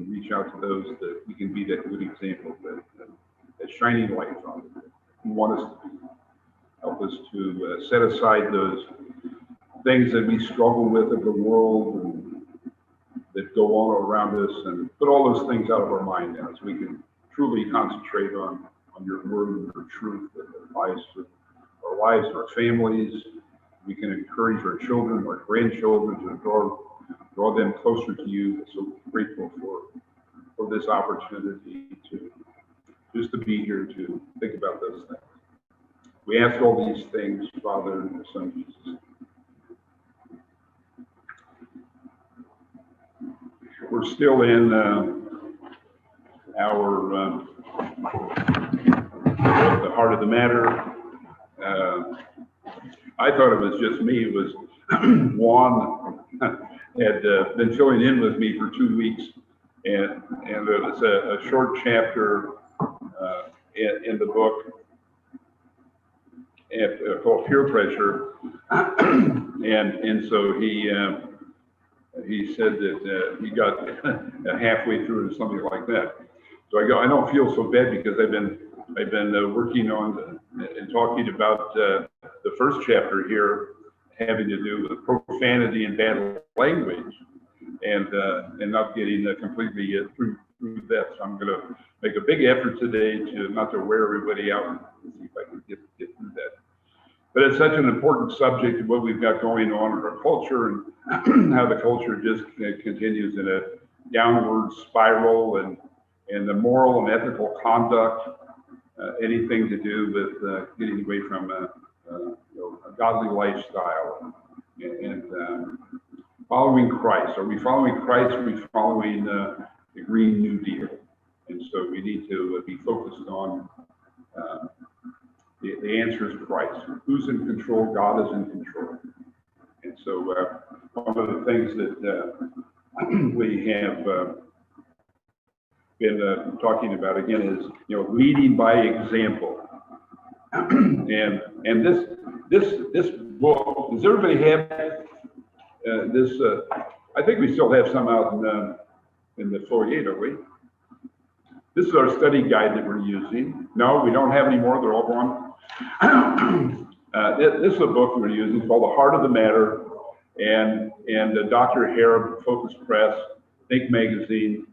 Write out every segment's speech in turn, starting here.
can reach out to those, that we can be that good example, that shining light on them, who want us to be. Help us to set aside those things that we struggle with in the world and that go on around us, and put all those things out of our mind now, so we can truly concentrate on your word and your truth that applies to our lives and our families. We can encourage our children, our grandchildren, to draw them closer to you. So grateful for this opportunity to be here to think about those things. We ask all these things, Father, in the Son, Jesus. We're still in our the heart of the matter. I thought it was just me. It was Juan had been filling in with me for 2 weeks, and it was a short chapter in the book called Peer Pressure, and so he said that he got halfway through or something like that. So I don't feel so bad, because I've been working on and talking about the first chapter here, having to do with profanity and bad language, and not getting completely through that. So I'm going to make a big effort today not to wear everybody out, and see if I can get through that. But it's such an important subject of what we've got going on in our culture, and how the culture just continues in a downward spiral, and the moral and ethical conduct, anything to do with getting away from a godly lifestyle and following Christ. Are we following Christ? Are we following the Green New Deal? And so we need to be focused on the answer is Christ. Who's in control? God is in control. And so one of the things that we have been talking about again is leading by example. and this book, does everybody have this? I think we still have some out in the foyer, don't we? This is our study guide that we're using. No, we don't have any more. They're all gone. This is a book we're using. It's called The Heart of the Matter, and Dr. Harab, Focus Press, Think Magazine,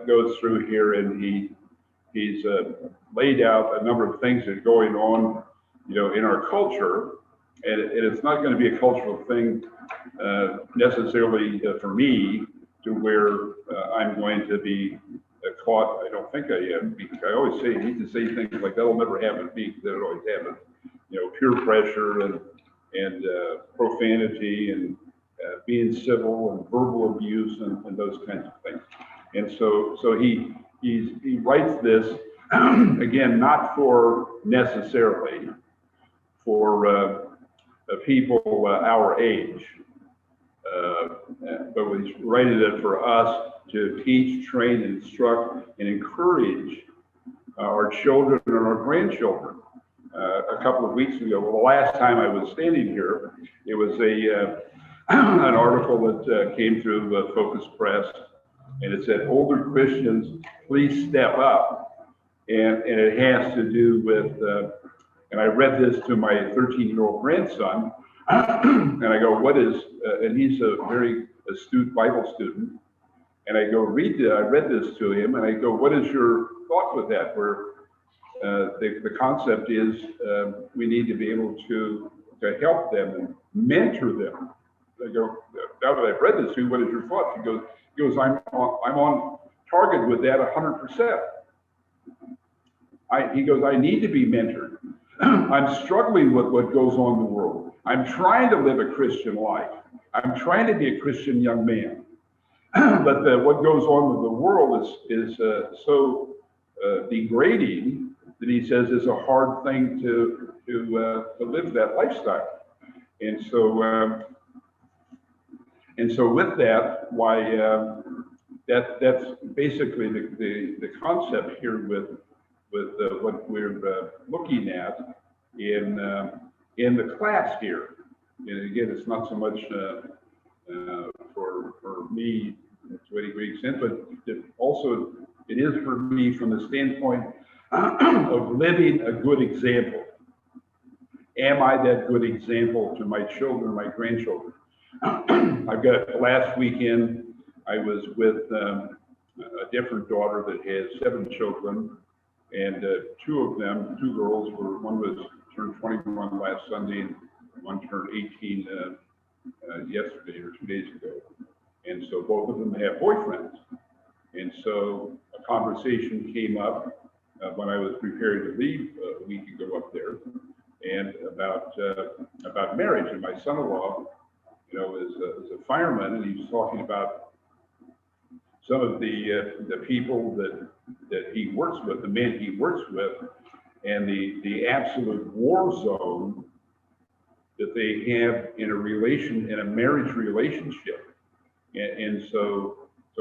goes through here, and he's laid out a number of things that are going on, in our culture, and it's not going to be a cultural thing necessarily for me, to where I'm going to be caught. I don't think I am, because I always say, you need to say things like that'll never happen to me, because it always happens. Peer pressure and profanity and being civil and verbal abuse and those kinds of things. And so he writes this again, not for necessarily for people our age, but he's writing it for us to teach, train, instruct, and encourage our children and our grandchildren. A couple of weeks ago, well, the last time I was standing here, it was an article that came through Focus Press, and it said, "Older Christians, please step up." And it has to do with, and I read this to my 13-year-old grandson, and I go, what is, and he's a very astute Bible student, and I go, I read this to him, and I go, what is your thought with that? Where the concept is we need to be able to help them and mentor them. I go, now that I've read this to you, what is your thought? He goes, I'm on target with that 100%. He goes, I need to be mentored. I'm struggling with what goes on in the world. I'm trying to live a Christian life. I'm trying to be a Christian young man. But what goes on with the world is so degrading that he says is a hard thing to live that lifestyle. And so with that, why that's basically the concept here with what we're looking at in the class here. And again, it's not so much for me to any great extent, but also, it is for me from the standpoint of living a good example. Am I that good example to my children, my grandchildren? I've got last weekend, I was with a different daughter that has 7 children, and 2 of them, 2 girls, one was turned 21 last Sunday, and one turned 18 yesterday or 2 days ago. And so both of them have boyfriends. And so a conversation came up when I was preparing to leave a week ago up there, and about marriage. And my son-in-law, you know, is a fireman, and he was talking about some of the people that he works with, the men he works with, and the absolute war zone that they have in a marriage relationship. And so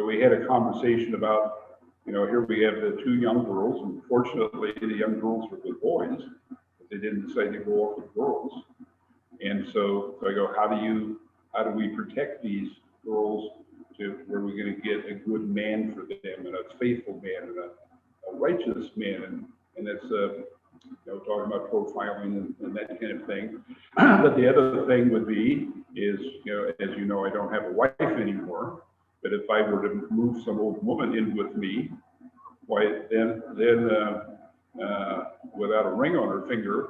we had a conversation about, you know, here we have the 2 young girls, and fortunately the young girls were with boys, but they didn't decide to go off with girls. And so I go, how do we protect these girls to where we're going to get a good man for them, and a faithful man, and a righteous man, and that's you know, talking about profiling and that kind of thing. But the other thing would be is, you know, as you know, I don't have a wife anymore. But if I were to move some old woman in with me, why then without a ring on her finger,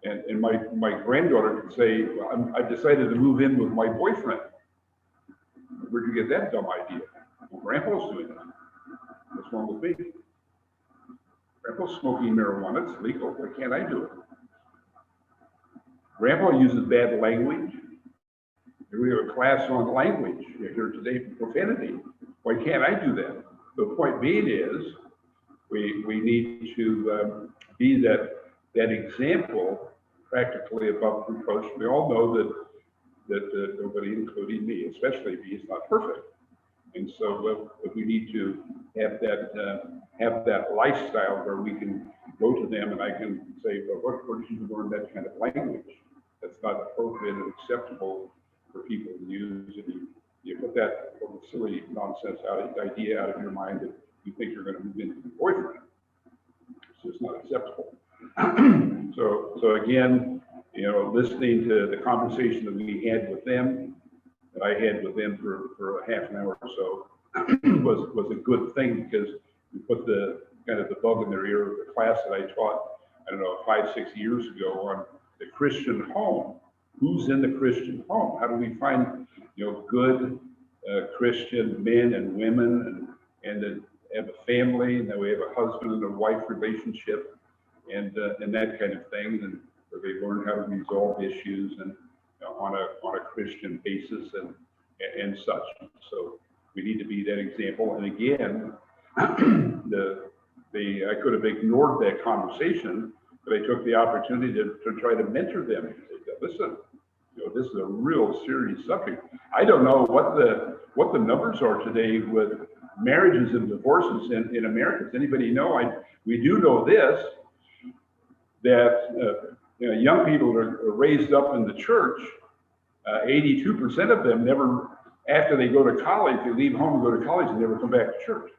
and my granddaughter could say, well, I've decided to move in with my boyfriend. Where'd you get that dumb idea? Well, Grandpa's doing that. What's wrong with me? Grandpa's smoking marijuana, it's legal. Why can't I do it? Grandpa uses bad language. We have a class on language here today, profanity. Why can't I do that? The point being is, we need to be that example, practically above reproach. We all know that nobody, including me, especially me, is not perfect. And so we need to have that lifestyle where we can go to them and I can say, well, where did you learn that kind of language? That's not appropriate and acceptable for people to use. And you put that little silly nonsense idea out of your mind that you think you're going to move into your boyfriend. It's just not acceptable. So again, you know, listening to the conversation that we had with them, that I had with them for a half an hour or so, was a good thing, because we put the kind of the bug in their ear of the class that I taught, I don't know, 5-6 years ago on the Christian home. Who's in the Christian home? How do we find, you know, good Christian men and women, and that have a family, and that we have a husband and a wife relationship, and that kind of thing, and where they learn how to resolve issues and, you know, on a Christian basis and such. So we need to be that example. And again, I could have ignored that conversation, but I took the opportunity to try to mentor them and say, listen, you know, this is a real serious subject. I don't know what the numbers are today with marriages and divorces in America. Does anybody know? We do know this, that you know, young people are raised up in the church. 82% of them never, after they go to college, they leave home and go to college and never come back to church.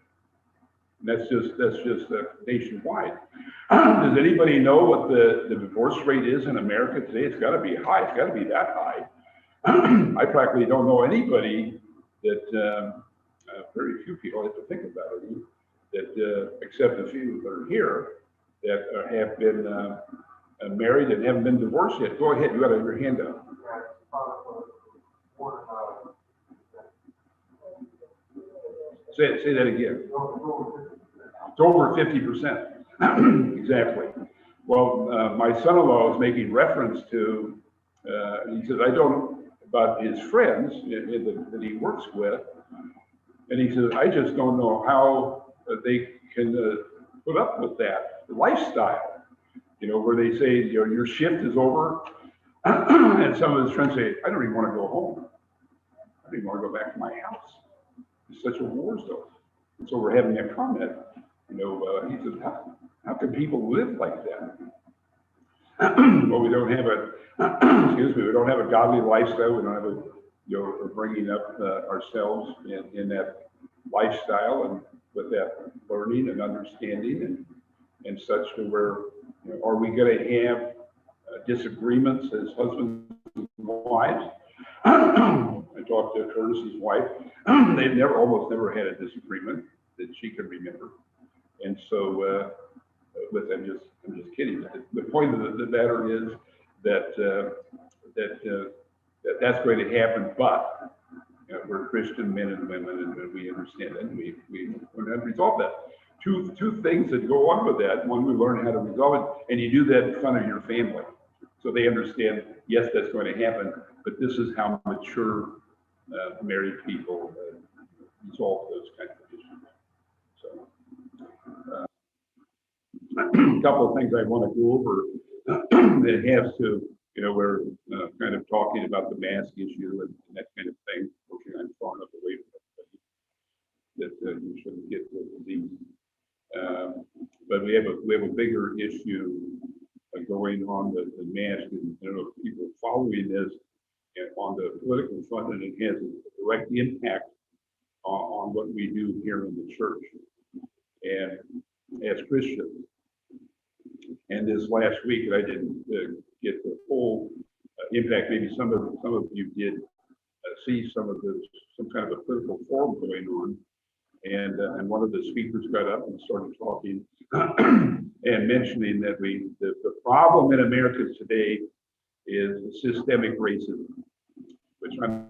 And that's just nationwide. Does anybody know what the divorce rate is in America today? It's got to be high. It's got to be that high. I practically don't know anybody that, very few people, I have to think about it, that except a few that are here, that have been married and haven't been divorced yet. Go ahead, you got your hand up. Say that again. It's over 50%. Exactly. Well, my son-in-law is making reference to, he says, I don't, about his friends that he works with, and he says, I just don't know how they can put up with that lifestyle, you know, where they say, you know, your shift is over, and some of his friends say, I don't even want to go home. I don't even want to go back to my house. It's such a war zone. And so we're having that comment, you know, he says, how can people live like that? Well, we don't have we don't have a godly lifestyle. We don't have a, you know, bringing up ourselves in that lifestyle. with that learning and understanding and such to where, are we going to have disagreements as husbands and wives? I talked to Curtis's wife. They've almost never had a disagreement that she can remember. And so, I'm just kidding. The point of the matter is that that's going to happen, but we're Christian men and women, and we understand that, and we learn how to resolve that. Two things that go on with that. One, we learn how to resolve it, and you do that in front of your family, so they understand. Yes, that's going to happen, but this is how mature married people resolve those kinds of issues. So, a couple of things I want to go over that has to, we're kind of talking about the mask issue and that kind of thing. Fortunately, I'm far enough away from it that you shouldn't get the disease. But we have a bigger issue going on the mask, and I don't know if people are following this on the political front, and it has a direct impact on what we do here in the church and as Christians. And this last week, and I didn't get the full impact. Maybe some of you did see some kind of a political forum going on, and one of the speakers got up and started talking and mentioning that the problem in America today is systemic racism, which I'm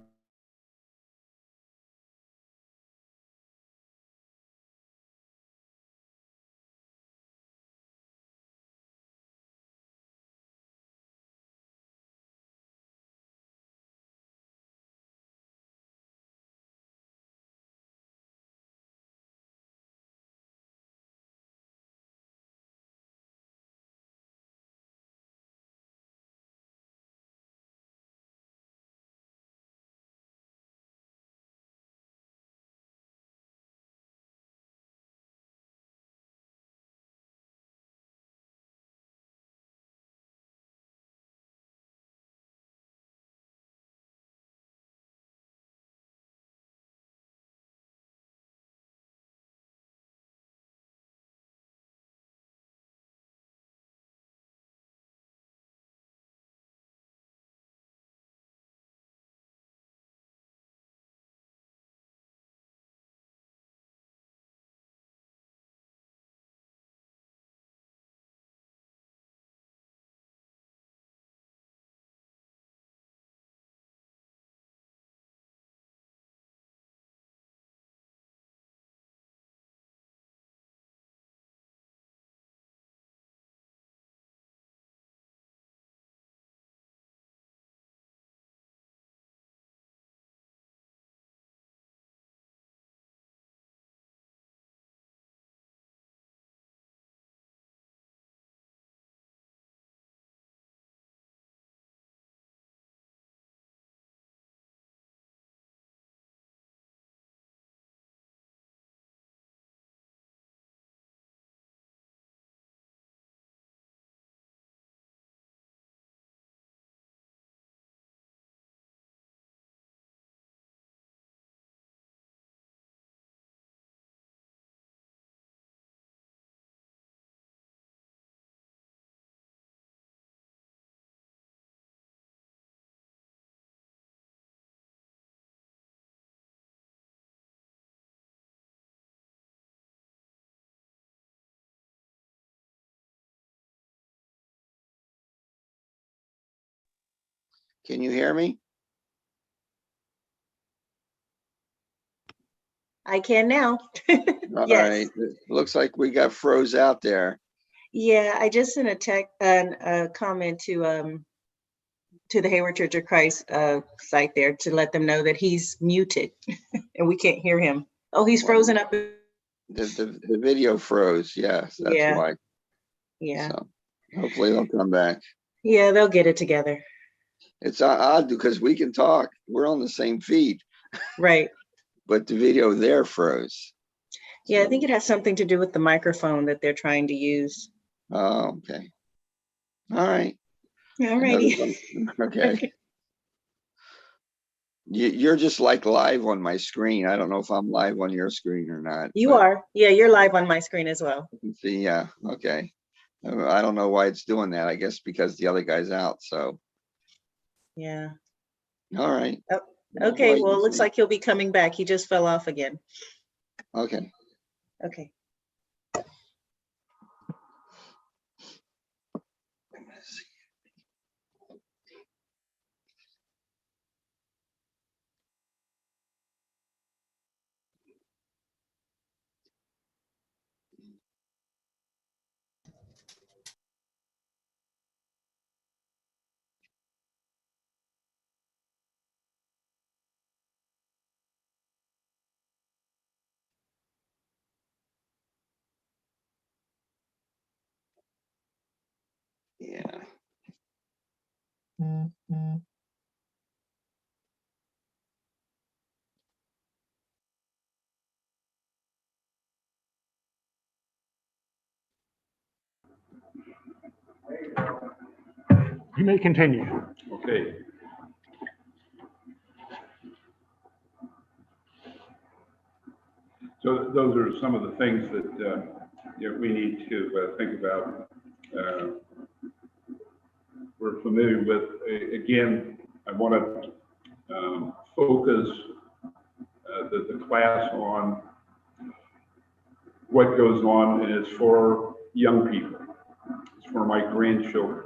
Can you hear me? I can now. All Yes. right. It looks like we got froze out there. Yeah, I just sent a comment to the Hayward Church of Christ site there to let them know that he's muted and we can't hear him. Oh, he's frozen up. The video froze. Yes, that's Yeah. why. Yeah. So hopefully they'll come back. Yeah, they'll get it together. It's odd because we can talk. We're on the same feed, Right. but the video there froze. Yeah, I think it has something to do with the microphone that they're trying to use. Oh, okay. All right. All righty. Okay. You're just like live on my screen. I don't know if I'm live on your screen or not. You but are. Yeah, you're live on my screen as well. you can see, yeah, okay. I don't know why it's doing that. I guess because the other guy's out, so, Yeah. all right. Oh, We'll okay, wait well, and it looks see. like he'll be coming back. He just fell off again. Okay. Okay. Yeah. You may continue. Okay. So those are some of the things that we need to think about. We're familiar with. Again, I want to focus the class on what goes on, and it's for young people. It's for my grandchildren.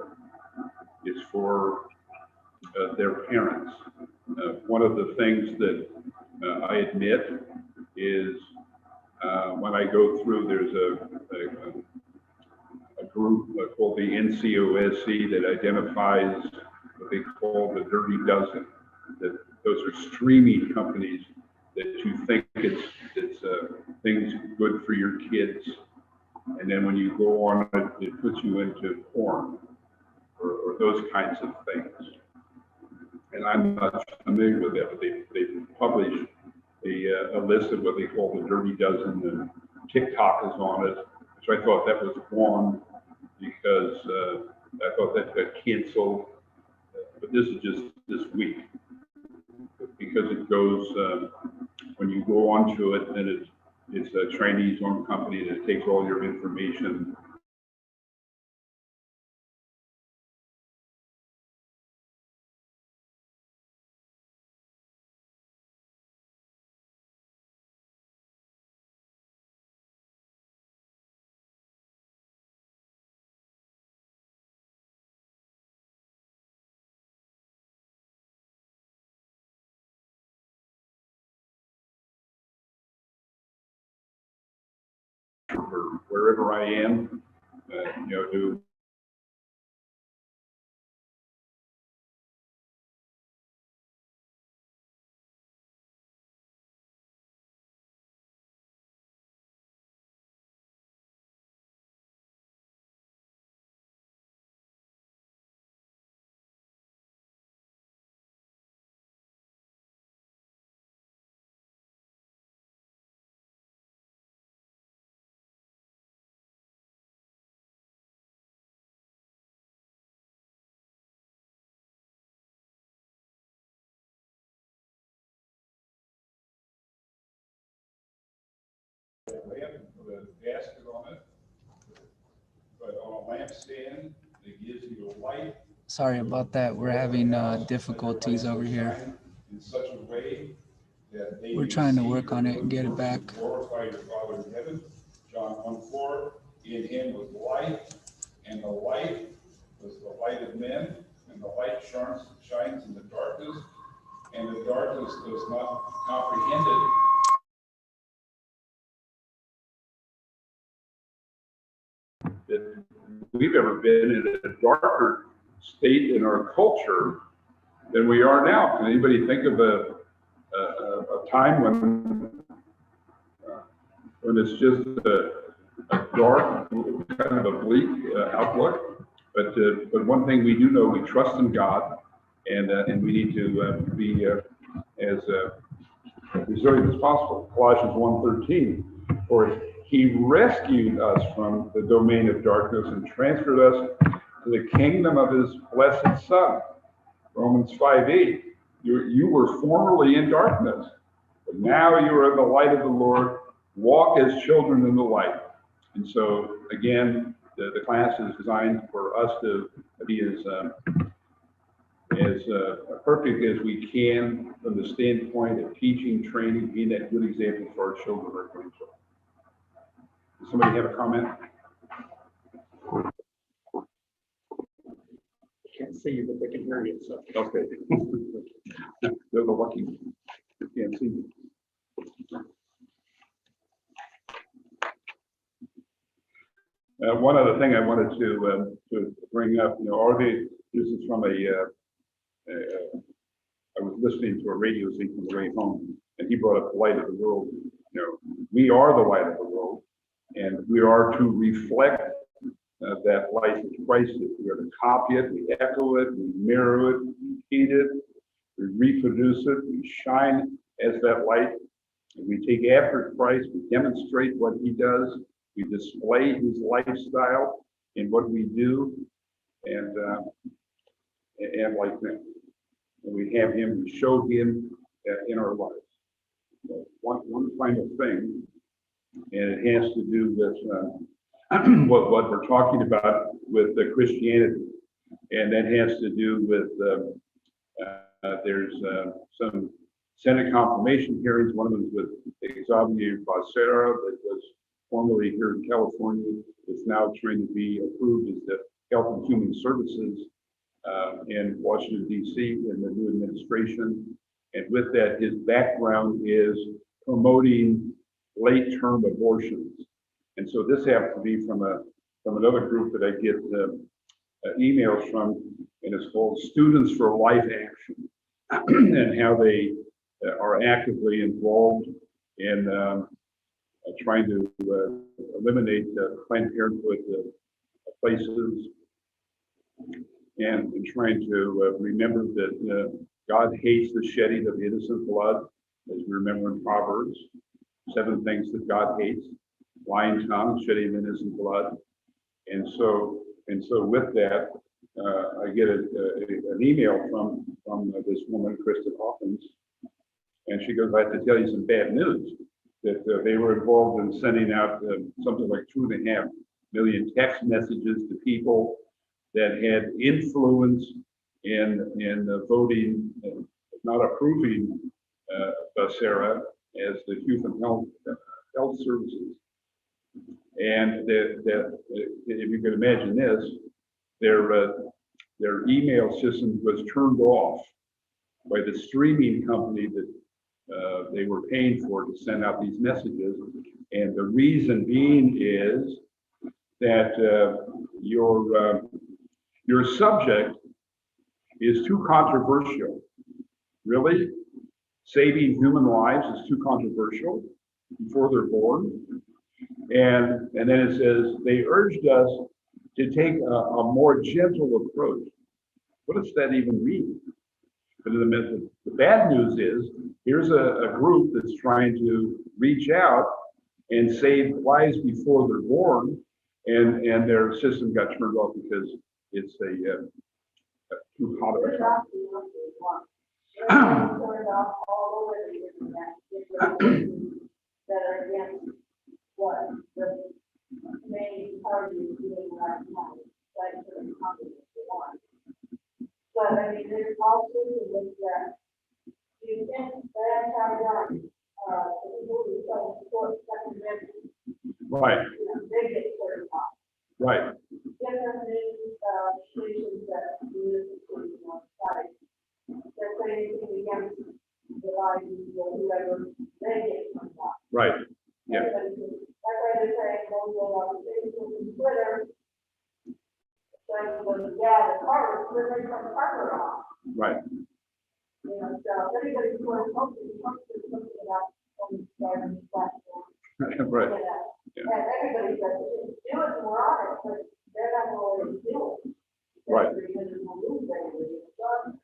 It's for their parents. One of the things that I admit is when I go through, there's a group called the NCOSC that identifies what they call the dirty dozen. That those are streaming companies that you think it's things good for your kids, and then when you go on it, it puts you into porn or those kinds of things. And I'm not familiar with that, but they publish a list of what they call the dirty dozen, and TikTok is on it. So I thought that was wrong because I thought that got canceled. But this is just this week because it goes when you go onto it, and it's a Chinese-owned company that takes all your information. Or wherever I am, do the basket on it, but on a lampstand that gives you a light. Sorry about that. We're having difficulties over here. In such a way that they We're trying to work on it and get it back. Glorify your Father in heaven. John 1:4. In him was light, and the light was the light of men, and the light shines in the darkness, and the darkness does not comprehend it. That we've ever been in a darker state in our culture than we are now. Can anybody think of a time when it's just a dark, kind of a bleak outlook? But one thing we do know, we trust in God, and we need to be as resilient as possible. Colossians 1:13, for he rescued us from the domain of darkness and transferred us to the kingdom of his blessed Son. Romans 5:8, You were formerly in darkness, but now you are in the light of the Lord. Walk as children in the light. And so, again, the class is designed for us to be as perfect as we can from the standpoint of teaching, training, being that good example for our children or grandchildren. Does somebody have a comment? Can't see you, but they can hear you, so. Okay. They're the lucky ones. You can't see me. One other thing I wanted to bring up, this is from I was listening to a radio station on the way home, and he brought up the light of the world. We are the light of the world, and we are to reflect that light which Christ is. We are to copy it, we echo it, we mirror it, we repeat it, we reproduce it, we shine as that light. And we take after Christ, we demonstrate what he does, we display his lifestyle in what we do, and like that. And we have him, we show him in our lives. So one final thing, and it has to do with what we're talking about with Christianity, and that has to do with there's some Senate confirmation hearings. One of them is with Xavier Becerra, that was formerly here in California. It's now trying to be approved as the Health and Human Services in Washington, D.C. in the new administration. And with that, his background is promoting late-term abortions. And so this happens to be from another group that I get emails from, and it's called Students for Life Action, and how they are actively involved in trying to eliminate Planned Parenthood places, and trying to remember that God hates the shedding of innocent blood, as we remember in Proverbs, 7 things that God hates: lying tongue, shedding of innocent blood. And so with that, I get an email from this woman, Kristen Hawkins, and she goes, "I have to tell you some bad news, that they were involved in sending out something like 2.5 million text messages to people that had influence in voting, not approving Becerra as the Youth and Health Services." And that if you can imagine this, their email system was turned off by the streaming company that they were paying for to send out these messages. And the reason being is that your subject is too controversial. Really? Saving human lives is too controversial before they're born. And then it says, they urged us to take a more gentle approach. What does that even mean? But the bad news is, here's a group that's trying to reach out and save lives before they're born, and their system got turned off because it's too hot of a topic. That are against what the main party is doing right now, like for the communist one. But I mean, there's also the look that you think that how young the people who don't support Second Amendment, Right, they get turned off. right, Different news stations that use on site, they're saying anything against the Biden or whoever, they get turned off. right. Yeah. That's why they're saying, don't go on Facebook and Twitter. So, yeah, the car, we're going to turn the car off. Right. You know, so everybody's going to something about on the platform. Right. You know, and everybody says, do it, we're on it, but they're not going to do it. Right. Because we'll lose everybody.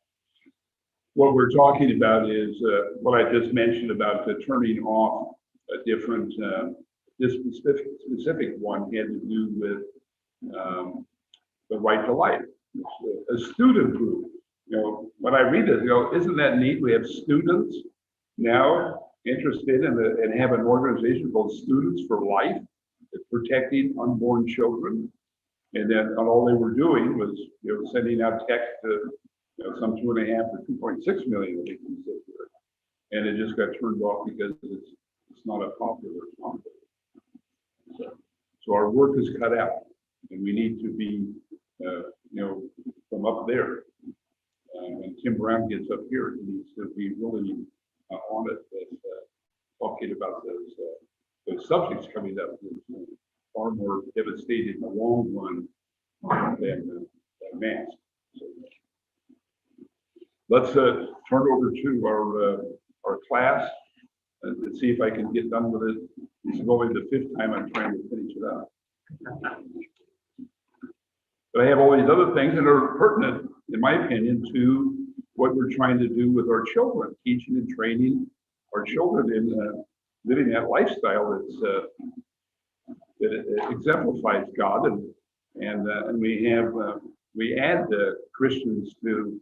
What we're talking about is what I just mentioned about turning off a different, this specific one had to do with the right to life. A student group when I read this, isn't that neat? We have students now interested and have an organization called Students for Life, protecting unborn children. And then all they were doing was, sending out text to, some 2.5 or 2.6 million, I think we said here. And it just got turned off because it's not a popular topic. So our work is cut out, and we need to be, from up there. When Tim Brown gets up here, he needs to be really on it, talking about those subjects coming up. Is far more devastating in the long run than mass. So, let's turn over to our class and see if I can get done with it. This is only the 5th time I'm trying to finish it up. But I have all these other things that are pertinent, in my opinion, to what we're trying to do with our children, teaching and training our children in living that lifestyle that exemplifies God, and we add the Christians to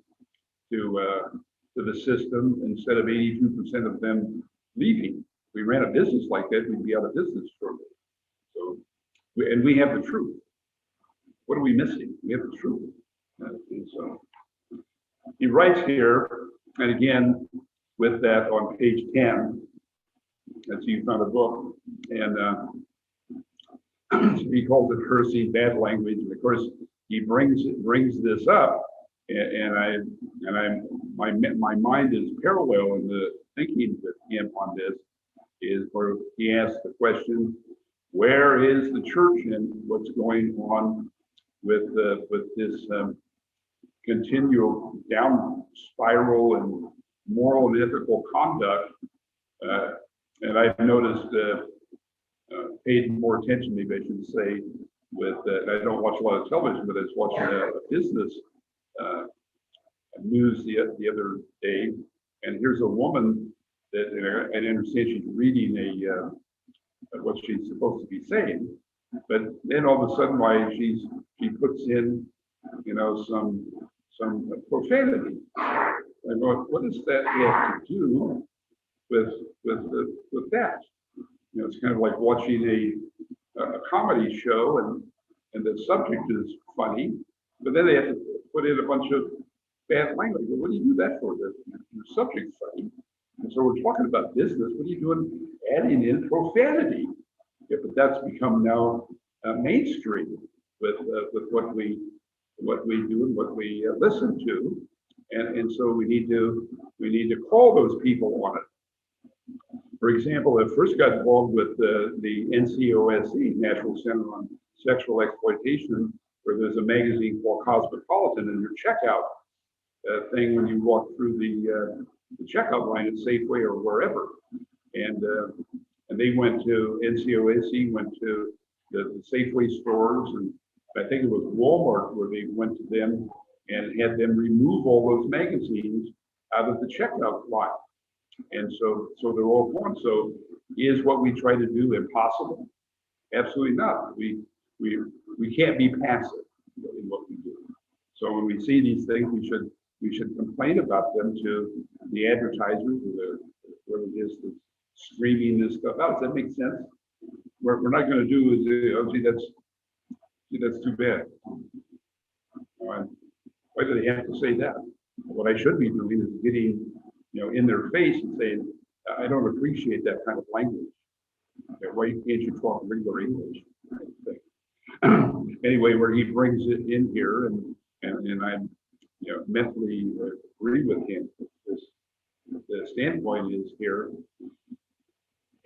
the system instead of 82% of them leaving. If we ran a business like that, we'd be out of business shortly. So, we have the truth. What are we missing? We have the truth. And so he writes here, and again, with that on page 10, as you found a book, and he calls it cursing, bad language, and of course he brings this up, my mind is parallel in the thinking with him on this, is where he asks the question, where is the church and what's going on with this continual down spiral and moral and ethical conduct? And I've noticed, paid more attention, maybe I should say, with, I don't watch a lot of television, but I was watching a business news the other day, and here's a woman that I understand she's reading what she's supposed to be saying, but then all of a sudden, why she puts in, some profanity. I'm going, what does that have to do with that? It's kind of like watching a comedy show, and the subject is funny, but then they have to put in a bunch of bad language. Well, what do you do that for? The subject's funny. And so we're talking about business. What are you doing adding in profanity? Yeah, but that's become now mainstream with what we do and what we listen to, and so we need to call those people on it. For example, I first got involved with the NCOSC, National Center on Sexual Exploitation, where there's a magazine called Cosmopolitan, and your checkout thing when you walk through the checkout line at Safeway or wherever, and they went to NCOSC, went to the Safeway stores, and I think it was Walmart where they went to them and had them remove all those magazines out of the checkout line. And so they're all gone. So is what we try to do impossible? Absolutely not. We can't be passive in what we do. So when we see these things, we should complain about them to the advertisers or whoever it is that's streaming this stuff out. Does that make sense? What we're not going to do is, that's too bad. Why do they have to say that? What I should be doing is getting, in their face and saying, I don't appreciate that kind of language. Okay, why can't you talk regular English? Anyway, where he brings it in here, and I, mentally agree with him. The standpoint is here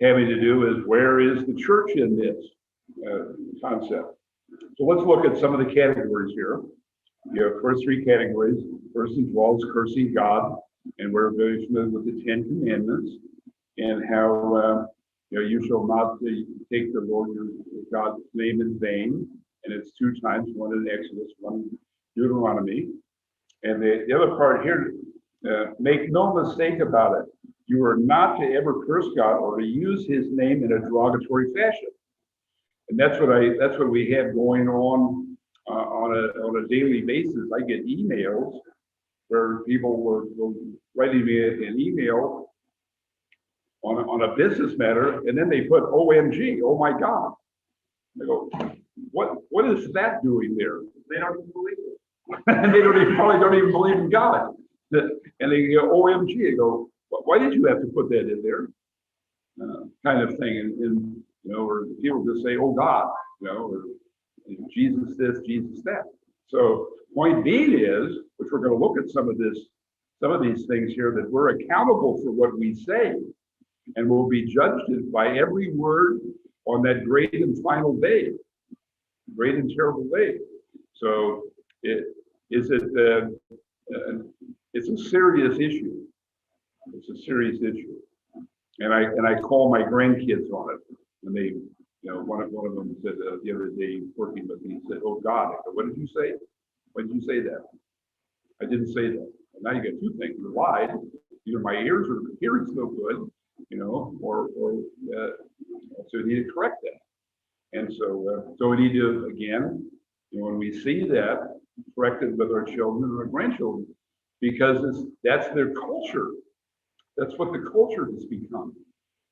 having to do is where is the church in this concept? So let's look at some of the categories here. You have first 3 categories. First involves cursing God, and we're very familiar with the 10 Commandments and how you shall not take the Lord your God's name in vain, and it's 2 times, one in Exodus, one in Deuteronomy. And the other part here, make no mistake about it. You are not to ever curse God or to use His name in a derogatory fashion. And that's what we have going on a daily basis. I get emails where people were writing me an email on a business matter, and then they put OMG, oh my God. I go, what is that doing there? They don't even believe it. And they probably don't even believe in God. And they go, OMG, I go, why did you have to put that in there? Kind of thing. And or people just say, oh God, or Jesus this, Jesus that. So point being is, which we're going to look at some of these things here, that we're accountable for what we say, and will be judged by every word on that great and final day, great and terrible day. So it's a serious issue. It's a serious issue, and I call my grandkids on it, and they, one of them said the other day working with me, he said, "Oh God," I go, "What did you say? Why did you say that?" I didn't say that. And now you got two things: you lied. Either my ears or hearing's no good, or so we need to correct that. And so we need to, again, when we see that, correct it with our children or our grandchildren, because that's their culture. That's what the culture has become.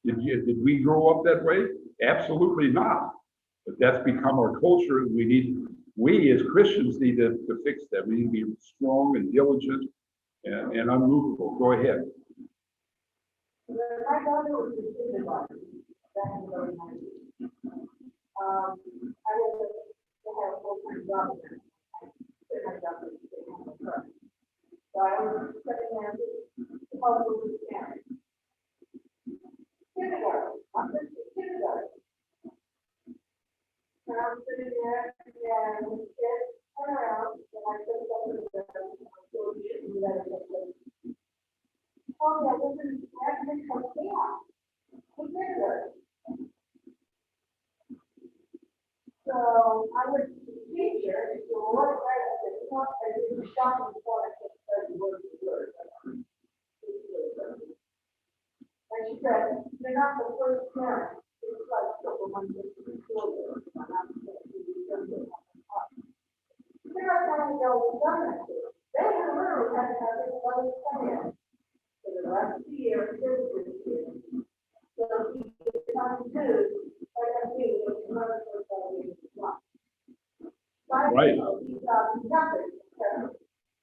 Did we grow up that way? Absolutely not. But that's become our culture. We as Christians need to fix that. We need to be strong and diligent and unmovable. Go ahead. My daughter was in kindergarten back in the early 90s. I was to have a full-time job there. I quit my job to stay home with her. So I was second hand to help with the parents. Kindergarten, I'm just in kindergarten. And I'm sitting there, and the kids turn around, and I said something to them, and I told you shouldn't do that in the place. Oh, yeah, this is actually from camp. We did it. So I went to the teacher, and she said, what right? I said, I didn't stop before I could study word for word. And she said, you're not the first parent. It's like a couple months before you. They're not telling you we've done that. They literally had to have everybody come in for the rest of the year, this year. So he could come to, like I do, with another person. Right. Nothing.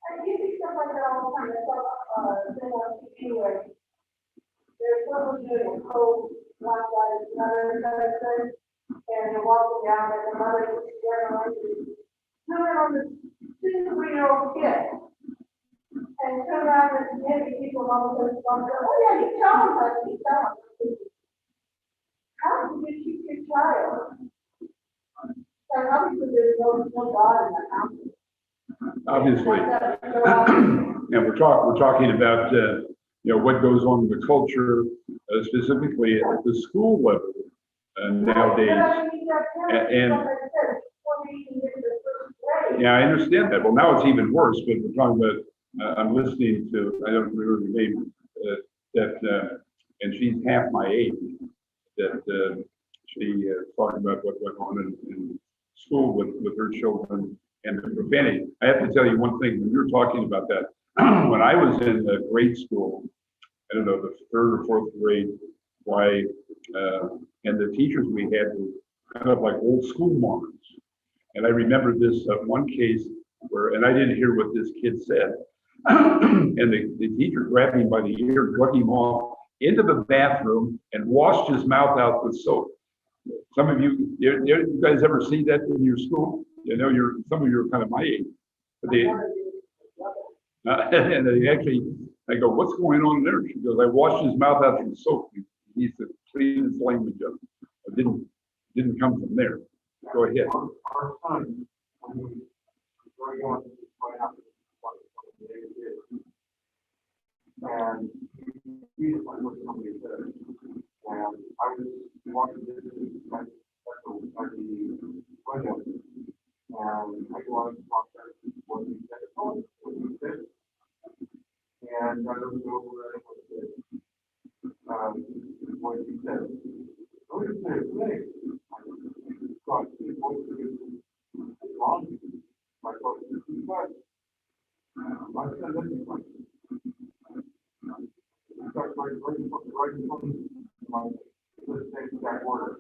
And you see stuff like that all the time. That's what, anyway. There's someone doing a code, one side, another thing, and they're walking down, and the mother is turn on the 2-3-year-old kid. And turn around and maybe people all of a sudden go, oh yeah, you tell them, but you tell them. How do you teach your child? And obviously there's no God in the house. Obviously. And we're talking about what goes on in the culture, specifically at the school level nowadays. And yeah, I understand that. Well, now it's even worse, but we're talking about, I'm listening to, I don't remember the name, and she's half my age, that she talking about what went on in school with her children and the profanity. I have to tell you one thing, when you're talking about that, when I was in grade school, I don't know, the 3rd or 4th grade, and the teachers we had were kind of like old school Mormons. And I remember this one case where, and I didn't hear what this kid said, and the teacher grabbed him by the ear, drug him off into the bathroom, and washed his mouth out with soap. Some of you guys ever see that in your school? Some of you are kind of my age. But and they actually, I go, what's going on there? She goes, I washed his mouth out with soap. He needs to clean his language up. It didn't come from there. Go ahead. Our son, very young, right after and he just like what somebody said. And I was walking this like the window, and I go out and talk to what he said. Oh, what he said. And I looked over at what he said. What he said. Oh, he said, hey. So I see what he said. Wrong. My son, my son a living place. Because right from my, let's take that word.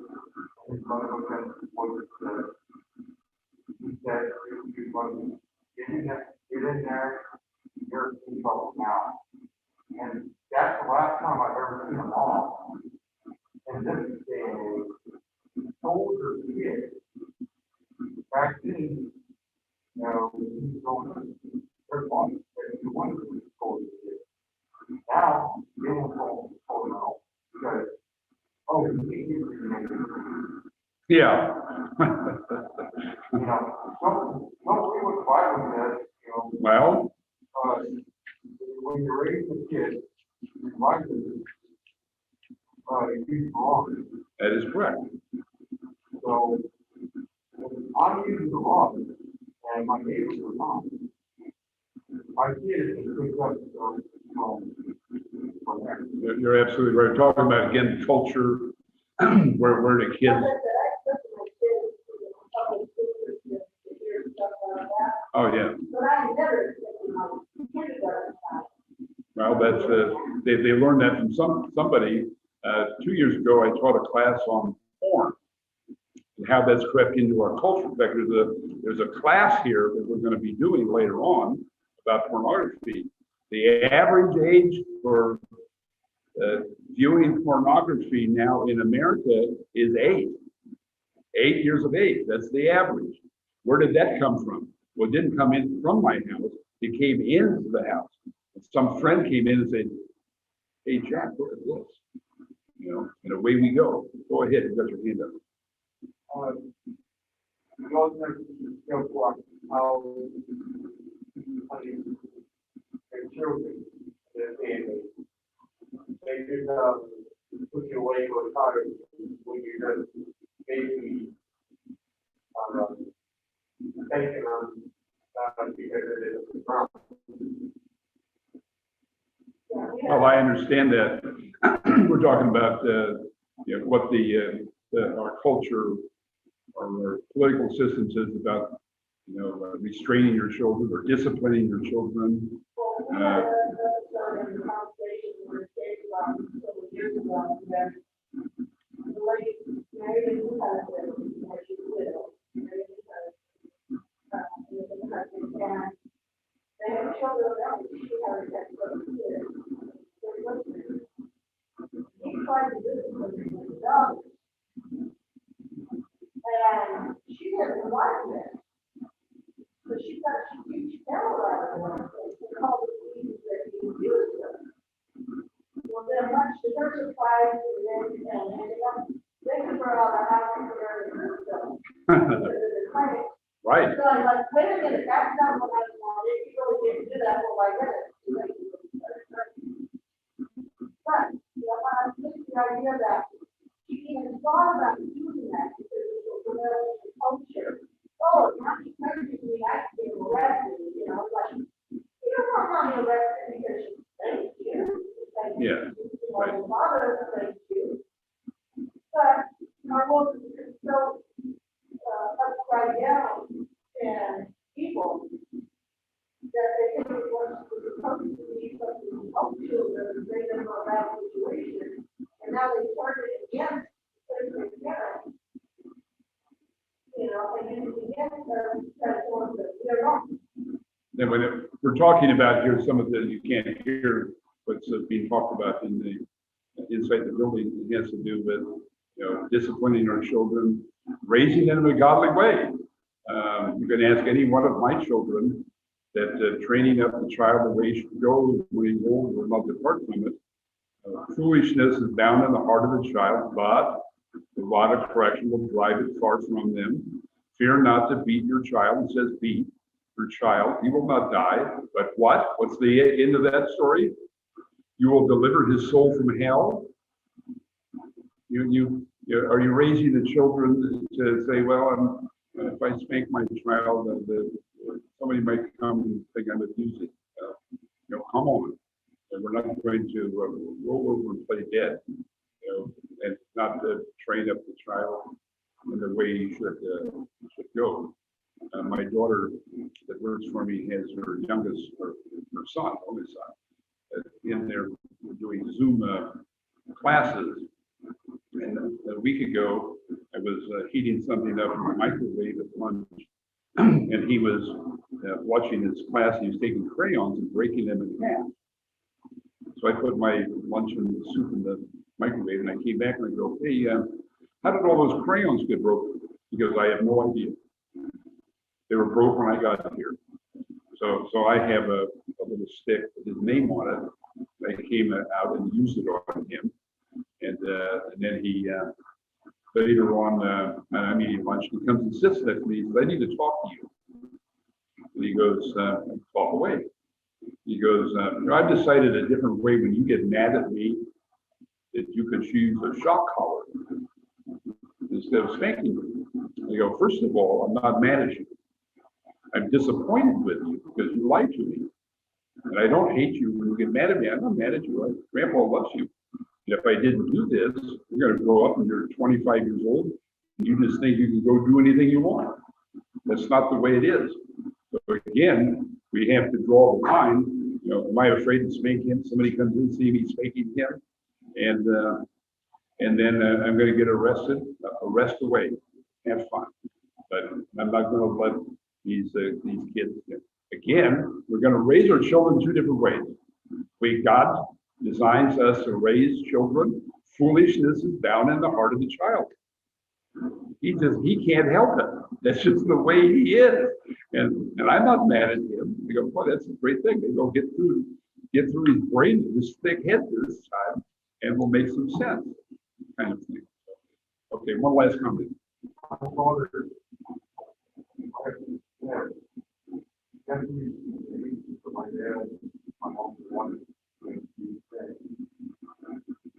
His brother was he said, you want get in there, you're in trouble now. And that's the last time I've ever seen them all. And this is a soldier kid. Back then, you know, he's going to their body, but he wanted to be a soldier kid. Now, they don't call him out because, oh, he's Yeah. you know, don't read what the Bible says, you know, Well, when you raise a kid, like he's wrong. that is correct. So I'm using the law, and my neighbors are not. My kid is picked up from there. You're absolutely right. Talking about, again, culture, where the kids, oh, yeah. But I never expected my kindergarten time. Well, that's, they learned that from somebody. 2 years ago, I taught a class on porn and how that's crept into our culture. In fact, there's a class here that we're going to be doing later on about pornography. The average age for viewing pornography now in America is 8 years of age. That's the average. Where did that come from? Well, it didn't come in from my house. It came into the house. Some friend came in and said, "Hey, Jack, look at this." You know, and away we go. Go ahead, you got your hand up. You also have to know what, how their children, their family, they could put you away for a time when you're just basically taking them because it is a problem. Well, I understand that. We're talking about you know, what our culture or our political system says about, you know, restraining your children or disciplining your children. And she didn't like it. So she got, she terrorized her and called the police that he abused her. Well, then much to her surprise, and ended up, they took her out of the house and put her in the hospital. Right. So I'm like, wait a minute, that's not what I wanted, you really didn't do that, well, I did it. But, you know, I think the idea that she even thought about using that because it was familiar with the culture. Oh, now she's practically acting arrested, you know, like, you don't want mommy arrested because she thanks you. Yeah, right. My father thanks you. But our world is so upside down and evil that they think it was supposed to be something to help children and bring them out of that situation. And now they started against their parents. You know, and then against that form that they're wrong. Then we're talking about here, some of the, you can't hear what's being talked about in the inside the building. It has to do with, you know, disciplining our children, raising them in a godly way. You can ask any one of my children that training up the child the way he should go when he's old will not depart from it. Foolishness is bound in the heart of the child, but the rod of correction will drive it far from them. Fear not to beat your child. It says beat your child. He will not die. But what? What's the end of that story? You will deliver his soul from hell. Are you raising the children to say, well, if I spank my child, somebody might come and think I'm abusing. You know, come on. And we're not going to roll over and play dead. You know, and not to train up the child in the way he should go. My daughter that works for me has her youngest, her son, only son, in there doing Zoom classes. And a week ago, I was heating something up in the microwave at lunch, and he was watching his class. He was taking crayons and breaking them in half. So I put my lunch and soup in the microwave, and I came back and I go, hey, how did all those crayons get broken? He goes, I have no idea. They were broke when I got here. So I have a little stick with his name on it. I came out and used it on him. And then he, later on, I'm eating lunch, he comes and sits next to me. He says, I need to talk to you. And he goes, talk away. He goes, I've decided a different way when you get mad at me that you could choose a shock collar instead of spanking me. I go, first of all, I'm not mad at you. I'm disappointed with you because you lied to me. And I don't hate you when you get mad at me. I'm not mad at you. Grandpa loves you. And if I didn't do this, you're going to grow up and you're 25 years old and you just think you can go do anything you want. That's not the way it is. So again, we have to draw the line. You know, am I afraid to spank him? Somebody comes in, see me spanking him, and then I'm going to get arrested. Arrest away. Have fun. But I'm not going to let these kids. Again, we're going to raise our children two different ways. God designs us to raise children. Foolishness is down in the heart of the child. He can't help it. That's just the way he is. And I'm not mad at him. I go, boy, that's a great thing. They go get through his brain, his thick head this time, and will make some sense, kind of thing. Okay, one last comment. My father, yeah, definitely for my dad, my mom wanted to say.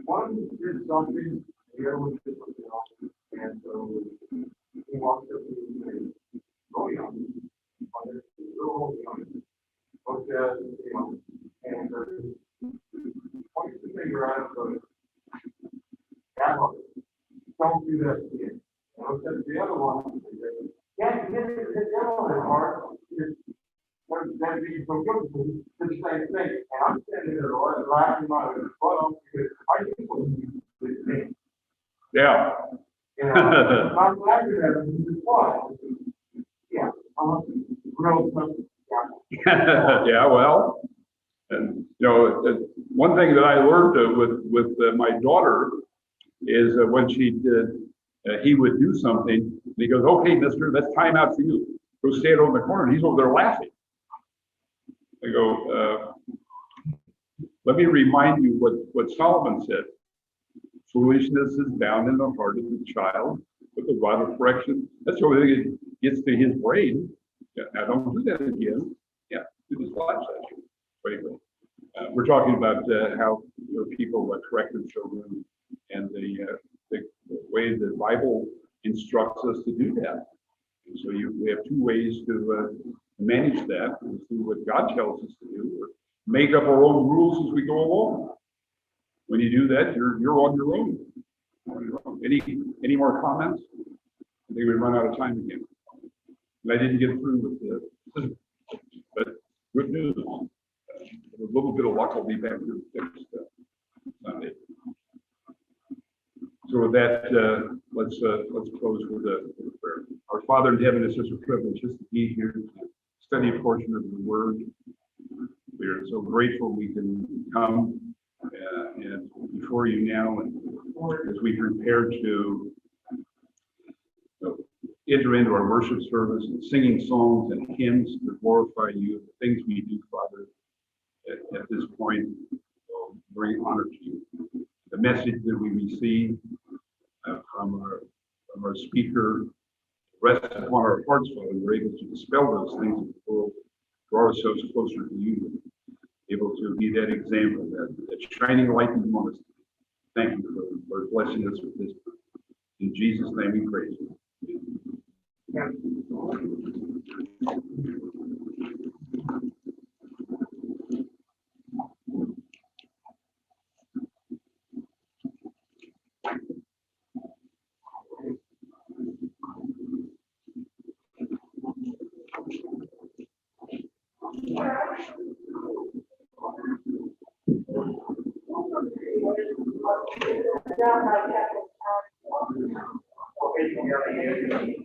One did something, the other one did something else, and so he walked up to me and said, "Oh, young, father, you're all young." Looked at him, and points the finger at him, goes, "Grandma, don't do that again." And I looked at the other one, and said, "Yeah, the devil is hard. That'd be so good for me, the same thing." And I'm standing there laughing my butt off because I think what he did me. Yeah. You know, I'm laughing at him, he was, yeah, real something. Yeah, well, and you know, one thing that I learned with my daughter is when she did, he would do something, and he goes, "Okay, mister, that's time out for you. Go stand over in the corner." And he's over there laughing. I go, let me remind you what Solomon said. Foolishness is bound in the heart of the child, but the rod of correction, that's the only thing that gets to his brain. Yeah, now don't do that again. Yeah, do this life session. But anyway, we're talking about how people correct their children and the way the Bible instructs us to do that. And so we have two ways to manage that, is through what God tells us to do, or make up our own rules as we go along. When you do that, you're on your own. Any more comments? I think we run out of time again. And I didn't get through with but good news. With a little bit of luck, I'll be back here next Sunday. So with that, let's close with a prayer. Our Father in heaven, it's such a privilege just to be here to study a portion of the Word. We are so grateful we can come and before you now, and as we prepare to enter into our worship service and singing songs and hymns to glorify you, the things we do, Father, at this point will bring honor to you. The message that we receive from our speaker rests upon our hearts, Father. We're able to dispel those things in the world, draw ourselves closer to you, able to be that example, that shining light in among us. Thank you for blessing us with this. In Jesus' name we praise you. Okay, can you hear me?